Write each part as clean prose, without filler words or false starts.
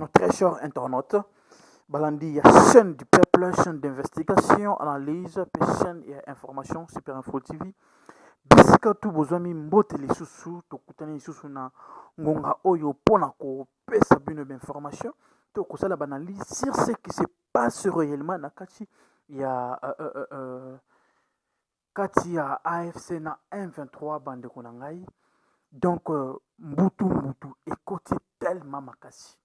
Très chers internautes, Balandi, il y a chaîne du peuple, chaîne d'investigation, analyse, puis chaîne et information, Super Info TV. Bisika tu bozwami mbote lisusu, tokutani lisusu na ngonga oyo pona ko pesa bino d'information, to kosala banalise sur ce qui se passe réellement na kati ya kati ya AFC na M23 bande ko na ngai. Donc mbutu ekoti tellement makasi.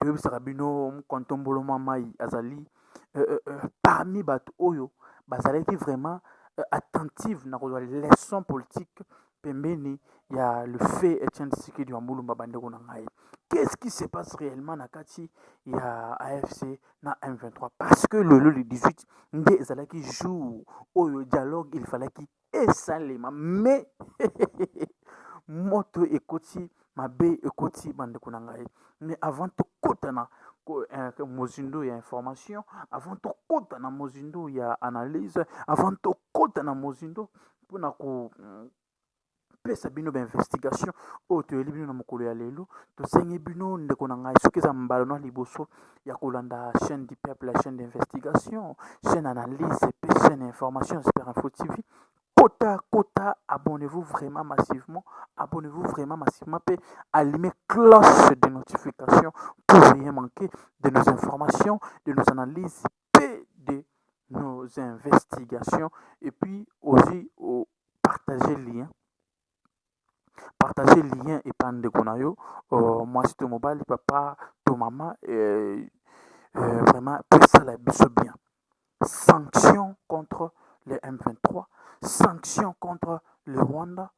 toyebisaka bino kontomboloma mai azali parmi bato oyo bazalaki vraiment attentive na kozwa leçon politique pembeni ya le fait Etienne Tshisekedi wa Mulumba bandeko na ngai. Qu'est-ce qui se passe réellement na kati ya AFC na M23? Parce que le 18 nde ezalaki jour oyo dialogue il fallait ki esalema mais moto ekoti mabe ekoti bandeko na ngai. Mais avant tokota na mozindo ya information, avant tokota na mozindo ya analyse, avant tokota na mozindo mpona kopesa bino bainvestigation oyo toyeli bino na mokolo ya lelo, tosengi bino ndeko na ngai soki eza mbala na liboso ya kolanda chaîne du peuple, la chaîne d'investigation, chaîne analyse pe chaîne information Super Info TV. Kota, abonnez-vous vraiment massivement, puis allumez cloche de notification pour rien manquer de nos informations, de nos analyses, et de nos investigations, et puis aussi partager le lien et pas de konayo, moi c'est ton mobile, papa, ton maman, vraiment, pour ça la bien. Sanctions contre les M23, sanctions contre le Rwanda,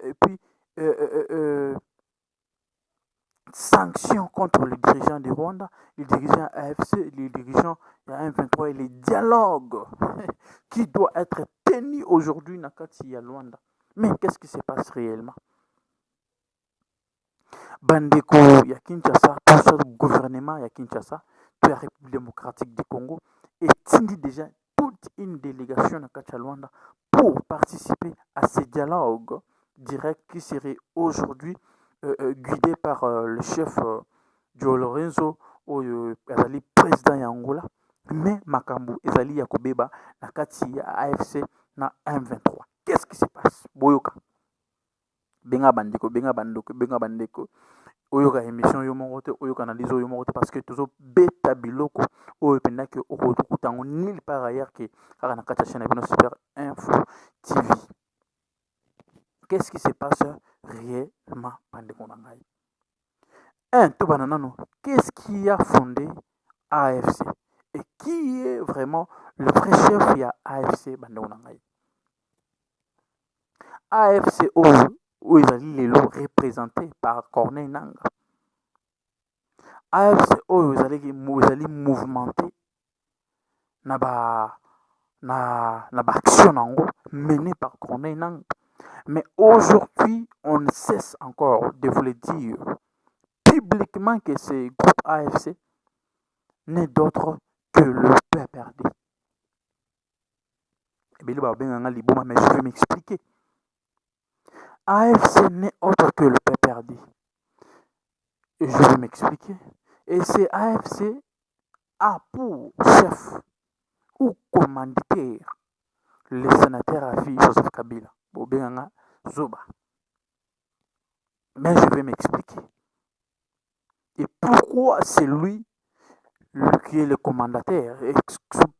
et puis sanctions contre les dirigeants du Rwanda, les dirigeants AFC, les dirigeants de la M23 et les dialogues qui doivent être tenus aujourd'hui dans le Rwanda. Mais qu'est-ce qui se passe réellement? Bandeko ya Kinshasa, tout ce gouvernement ya Kinshasa, toute la République démocratique du Congo, est déjà toute une délégation à Kachalwanda pour participer à ces dialogues directs qui seraient aujourd'hui guidés par le chef Joe Lorenzo, le président Yangola, mais Makambu, Ezali Yakobeba, na Kati AFC na M23. Qu'est-ce qui se passe? Boyoka. Benga bandeko. Oyoka émission yo mongote, oyoka analyse yo mongote parce que toujours beta biloko oyo pendaki okokutango nulle part ailleurs que kaka na kati ya chaîne ya Super Info TV. Qu'est-ce qui se passe réellement bandeko na ngai? To bananano, qu'est-ce qui a fondé AFC et qui est vraiment le vrai chef ya AFC bandeko na ngai? AFC où ils allaient les représentés par Corneille Nanga. AFC où ils allaient mouvementer na action menée par Corneille Nanga. Mais aujourd'hui, on ne cesse encore de vous le dire publiquement que ce groupe AFC n'est d'autre que le PPRD. Mais je vais m'expliquer. AFC n'est autre que le PPRD. Et je vais m'expliquer. Et c'est AFC a pour chef ou commanditaire le sénateur Afi Joseph Kabila. Zoba. Mais je vais m'expliquer. Et pourquoi c'est lui qui est le commandataire? Et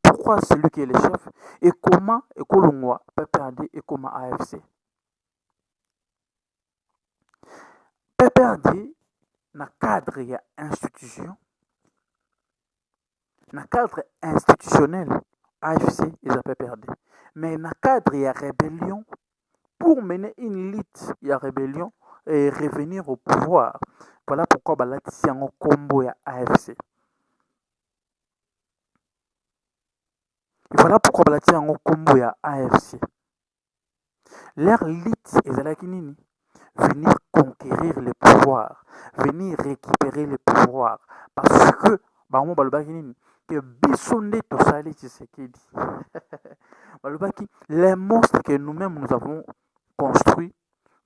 pourquoi c'est lui qui est le chef? Et comment Ekolongwa, PPRD et comment AFC? PPRD, na cadre ya institution, na cadre institutionnel, AFC et la PPRD. Mais na cadre ya rébellion, pour mener une lutte ya rébellion et revenir au pouvoir. Voilà pourquoi balatisi yango kombo ya AFC. Voilà pourquoi balatisi yango kombo ya AFC. Leur lutte ezalaki nini? Venir conquérir le pouvoir, venir récupérer le pouvoir. Parce que, que Bissonde Tosali Tshisekedi, les monstres que nous-mêmes nous avons construits,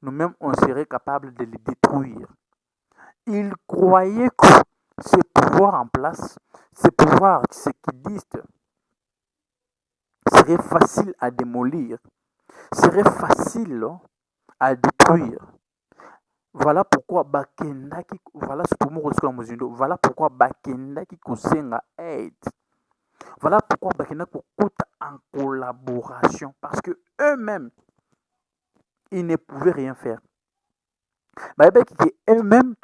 nous-mêmes on serait capable de les détruire. Il croyait que ces pouvoirs en place, ces pouvoirs tshisekidistes, serait facile à démolir, serait facile à détruire. Voilà pourquoi bakendaki, voilà voilà pourquoi bakendaki kosenga aide. Voilà pourquoi bakendaki kokota en collaboration, parce que eux-mêmes ils ne pouvaient rien faire. Eux-mêmes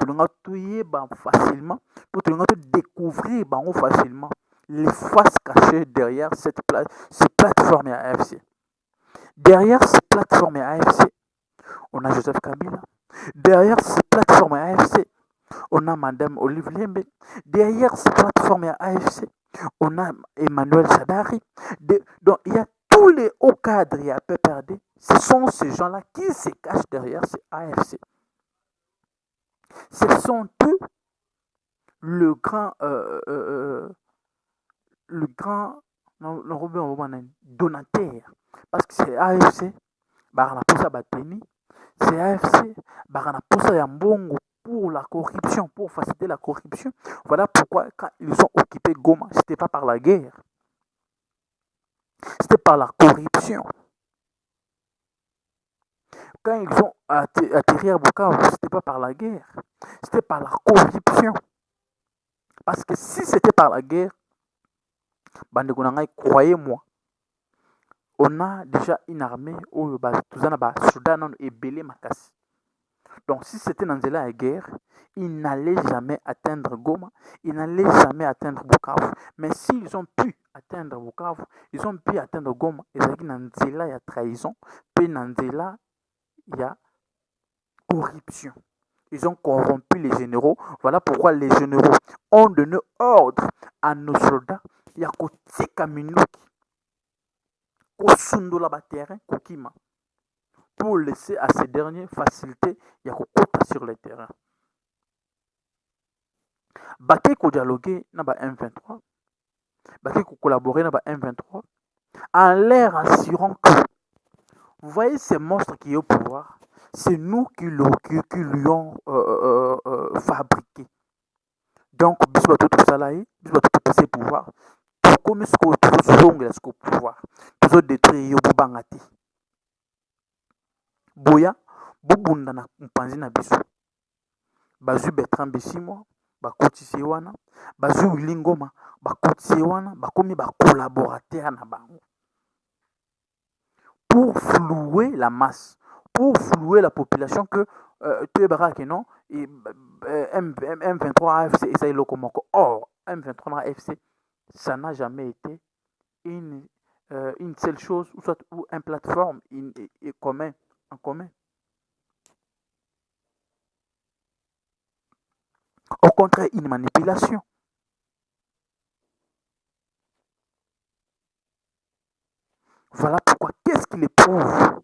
facilement, pour découvrir facilement les faces cachées derrière cette plateforme AFC. Derrière cette plateforme AFC, on a Joseph Kabila. Derrière cette plateforme AFC, on a Madame Olive Lembe. Derrière cette plateforme AFC, on a Emmanuel Sadari. Donc, il y a tous les hauts cadres et PPRD. Ce sont ces gens-là qui se cachent derrière ces AFC. Ce sont eux le grand donateur. Parce que c'est AFC, c'est AFC, pour la corruption, pour faciliter la corruption. Voilà pourquoi quand ils ont occupé Goma, ce n'était pas par la guerre, c'était par la corruption. Quand ils ont atterri à Bukavu, ce n'était pas par la guerre, c'était par la corruption. Parce que si c'était par la guerre, croyez-moi, on a déjà une armée où tous les soldats et belé makasi. Donc si c'était dans la guerre, ils n'allaient jamais atteindre Goma, ils n'allaient jamais atteindre Bukavu. Mais s'ils ont pu atteindre Bukavu, ils ont pu atteindre Goma, et dans il y a trahison, puis dans il y a corruption. Ils ont corrompu les généraux. Voilà pourquoi les généraux ont donné ordre à nos soldats. Il y a kotika minuki, kosundola ba terrain, kokima, pour laisser à ces derniers faciliter. Il y a kokota sur le terrain. Baké ko dialoguer na ba M23. Baké ko collaborer na ba M23. En l'air assurant que, vous voyez ces monstres qui sont au pouvoir, c'est nous qui lui ont fabriqué. Donc, bisous à tout salarié, bisous à tout passé pouvoir. Tout comme ce que tout pouvoir. Tout détruire yo bangati. Boya, bobunda na mpanzi na biso. Bazu Bertrand Bisimwa, bakotisi wana, bazu Lingoma, bakotisi wana, bakomi ba collaborateur na bango. Pour flouer la masse, pour flouer la population que tu es baraque non, et M23 AFC et ça est lokomoko. Or, M23 AFC, ça n'a jamais été une seule chose, ou soit ou une plateforme en commun. Au contraire, une manipulation. Voilà pourquoi, qu'est-ce qui les prouve?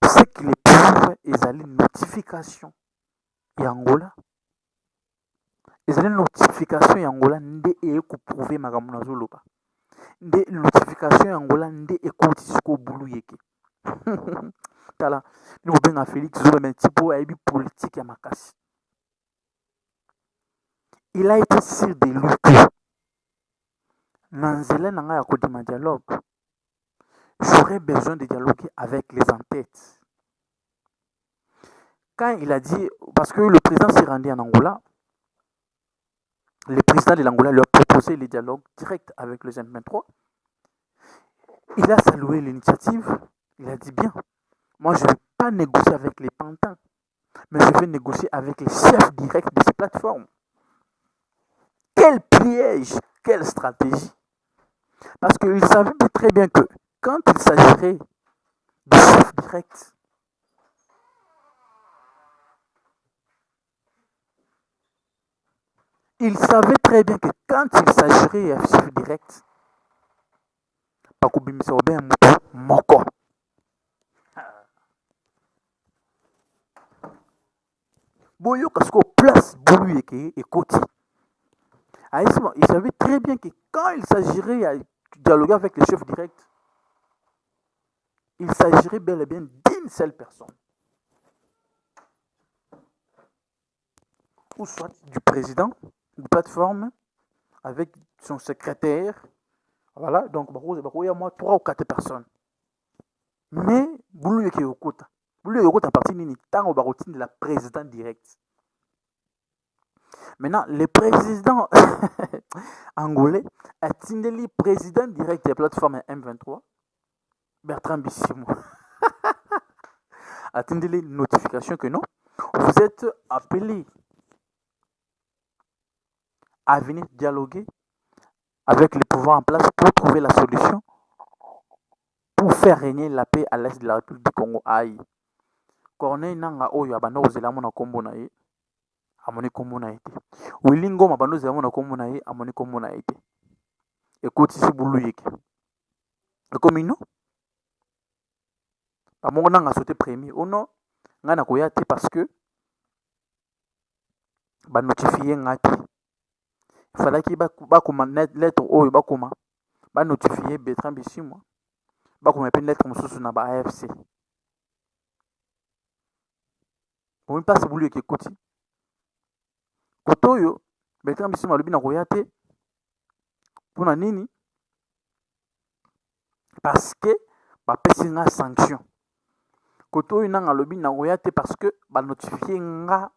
Ce qui les prouve, ils ont une notification. Et Angola, ils ont une notification et Angola, nde e prouver makambo nazoloba. Nde notification Angola, nde e kotisiko bulu yeke. Tala, nous benga Félix Zobe men tipo aibi politique ya makasi. Il a été sûr de lui que Nanzela nanga ya kodima dialogue, j'aurais besoin de dialoguer avec les en-têtes. Quand il a dit, parce que le président s'est rendu en Angola, le président de l'Angola lui a proposé le dialogue direct avec les M23. Il a salué l'initiative. Il a dit bien, moi je ne vais pas négocier avec les pantins, mais je vais négocier avec les chefs directs de ces plateformes. Quel piège, quelle stratégie. Parce qu'il savait très bien que quand il s'agirait de chefs directs, il savait très bien que quand il s'agirait de chef direct, Pakubimisa Obin Moko. Boyo Kasko place Boulu et Koti. Il savait très bien que quand il s'agirait de dialoguer avec les chefs directs, il s'agirait bel et bien d'une seule personne. ou soit du président de plateforme avec son secrétaire. Voilà, donc il y a moi 3 ou 4 personnes. Mais boulou yeke yokota. Boulou yokota parti nini tango barotine de la président direct. Maintenant, le président angolais a tindé le président direct de la plateforme M23, Bertrand Bissimo. A tindé les notifications que non, vous êtes appelé à venir dialoguer avec les pouvoirs en place pour trouver la solution pour faire régner la paix à l'est de la République du Congo. Aïe. Corneille Nanga Oyo abanda kozela mona kombo na ye amoni kombo na ye te. Willy Ngoma abanda kozela mona kombo na ye amoni kombo na ye te. Ekotisi bulu yeke. Ekomi no bamongo nanga sauté premier ono nga na koya te parce que banotifie nga te. Falaki bakoma lettre oyo bakoma banotifie Bertrand Bissimo bakoma mpe lettre mosusu na ba AFC. Bomi mpasi bulu yeke ekoti koto oyo Bertrand Bissimo alobi na koya te mpona nini parce que bapesi nga sanction. Koto oyo nanga alobi na koya te parce que banotifie nga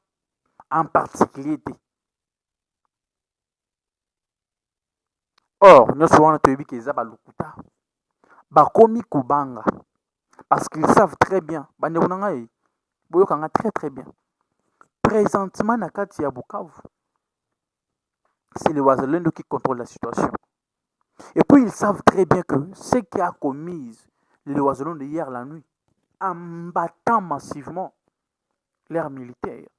en particulier te. Or nyonso wana toyebi ke eza balukuta bakomi kobanga parce qu'ils savent très bien bandeko na ngai boyokanga très très bien présentement na kati ya Bukavu c'est le Wazalendo qui contrôle la situation. Et puis ils savent très bien que ce qui a commis le Wazalendo hier la nuit en battant massivement leurs militaires,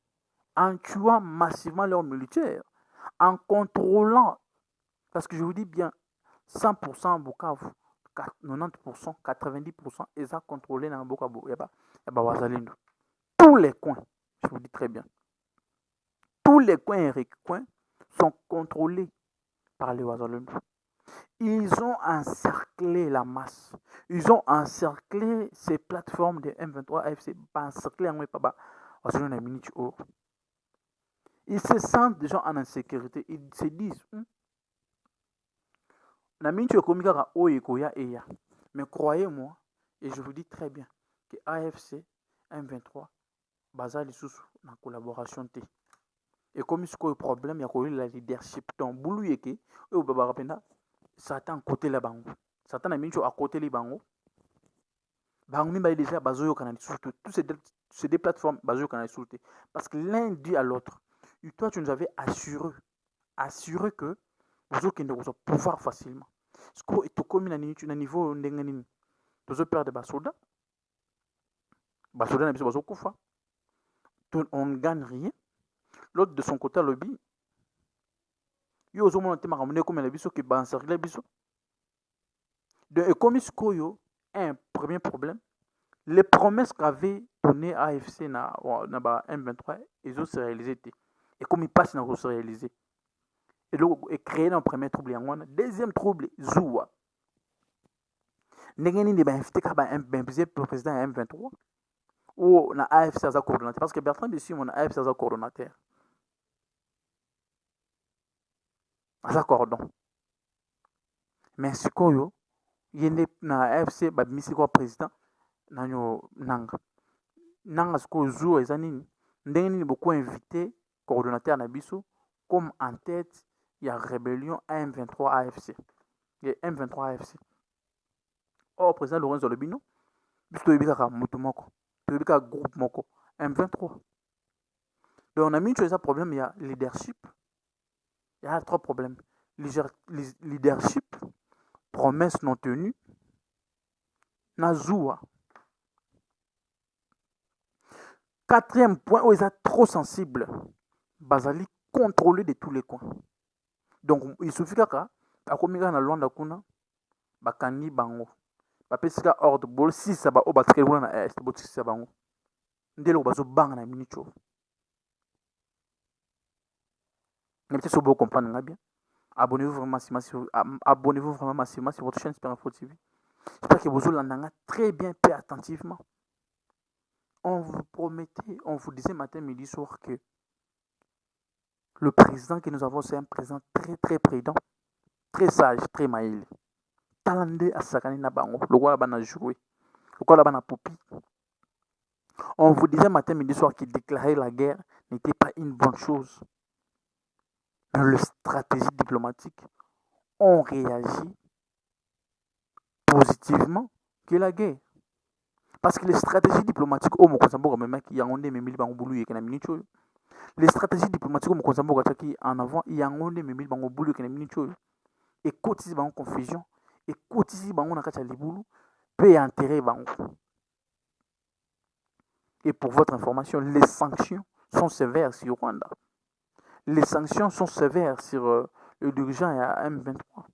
en tuant massivement leurs militaires, en contrôlant, parce que je vous dis bien 100% Bukavu, 90%, 90%, ils ont contrôlé dans Bukavu, Wazalendo. Tous les coins, je vous dis très bien, tous les coins et recoins sont contrôlés par les Wazalendo. Ils ont encerclé la masse. Ils ont encerclé ces plateformes de M23 AFC. Encerclé en Wepaba. Ils se sentent déjà en insécurité. Ils se disent mais croyez-moi, et je vous dis très bien, que AFC, M23, basal sous la collaboration T. Et comme il y a un problème, il y a la leadership. Donc, boulou yeke, Satan côté la bango. Satan a mis à côté les bango. Bango mi déjà bazoyo canal surtout. Tous ces deux plateformes bazoyo canal surtout. Parce que l'un dit à l'autre. Et toi, tu nous avais assuré que vous allez pouvoir facilement. Ce que tu commis à niveau d'enganin. Tu as peur de basoda. Basoda n'a pas besoin de koufa. On ne gagne rien. L'autre de son côté, lobby. Yo zo mona te makamune comme la biso qui bancercle biso. De comme Skoyo un premier problème. Les promesses qu'avait donné AFC na M23, ils ont se réalisé. Et comme ils passent dans se réaliser. Et donc créer un premier trouble en deuxième trouble Zoua. N'engeni de invité ka président M23 ou na AFC as coordonnateur parce que Bertrand Bissimo mon AFC as coordonnateur. As cordon. Mais sikoyo yende na AFC babimisi kwa président nanyo nanga sikoyo Zoua eza nini ndenge nini beaucoup invité coordonnateur na biso comme en tête il y a rébellion M23 AFC. Il y a M23 AFC. Or, président Lorenzo Lobino, biso yebika mutu moko, yebika groupe moko, M23. Donc on a mis une chose à problème, il y a leadership. Il y a 3 problèmes. Leadership, promesse non tenue, Nazoua. 4e point où ils sont trop sensibles. Basali contrôlé de tous les coins. Donc il suffit qu'à akomika na Luanda kuna bakani bango. Bapesika ordre bol si ça ba obatikeli kuna na est botikisa bango. Ndelo bazo banga na minicho. Mais peut-être que vous comprenez bien. Abonnez-vous vraiment massivement sur votre chaîne Super Info TV. J'espère que vous l'entendez très bien et attentivement. On vous promettait, on vous disait matin, midi, soir que Le président que nous avons, c'est un président très très prudent, très sage, très maïl. Talande à Sakani na bango, le roi là-bas a joué, le roi là-bas a popi. On vous disait matin, midi, soir qu'il déclarait la guerre n'était pas une bonne chose. Mais les stratégies diplomatiques ont réagi positivement que la guerre. Parce que les stratégies diplomatiques, oh, mon consambo, même qui a ondé, mais bangoboulou, et les stratégies diplomatiques, oh, mon consambo, qui en avant, il y a ondé, mais bangoboulou, et cotise bango confusion, et cotise bango nakacha liboulou, peut enterrer bango. Et pour votre information, les sanctions sont sévères sur Rwanda. Les sanctions sont sévères sur le dirigeant à M23.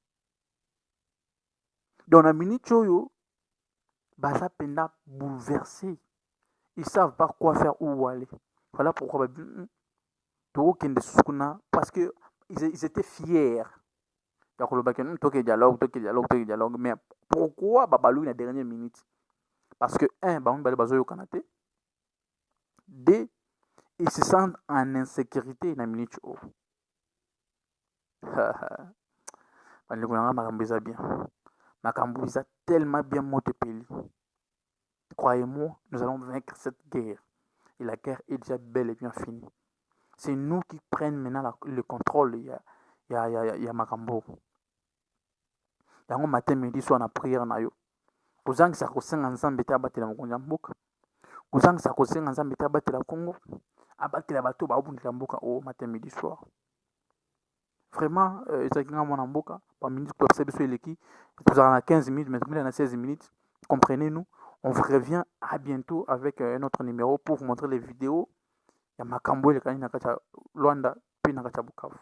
Dans la minute, Baza Penda bouleversé. Ils ne savent pas quoi faire ou où aller. Voilà pourquoi parce qu'ils étaient fiers. Dialogue. Mais pourquoi Babalou la dernière minute? Parce que, un, Bazoyo Kanate. Deux, ils se sentent en insécurité dans la minute. Makambo a tellement bien monté pays. Croyez-moi, nous allons vaincre cette guerre. Et la guerre est déjà bel et bien finie. C'est nous qui prenons maintenant le contrôle. Il y a Makambo. Il y a un matin, midi, soit en prière. Kozang sa kosenga nzambe te abatela mokonzi ya mboka. Kozang sa kosenga nzambe te abatela Congo. Abatela bato baobundela mboka o matin, midi, soir. Vraiment, ezalaki nga mwana mboka. Par minute, vous avez 15 minutes, mais maintenant 16 minutes. Comprenez-nous. On vous revient à bientôt avec un autre numéro pour vous montrer les vidéos. Il y a Makambo et le Luanda, puis Bukavu.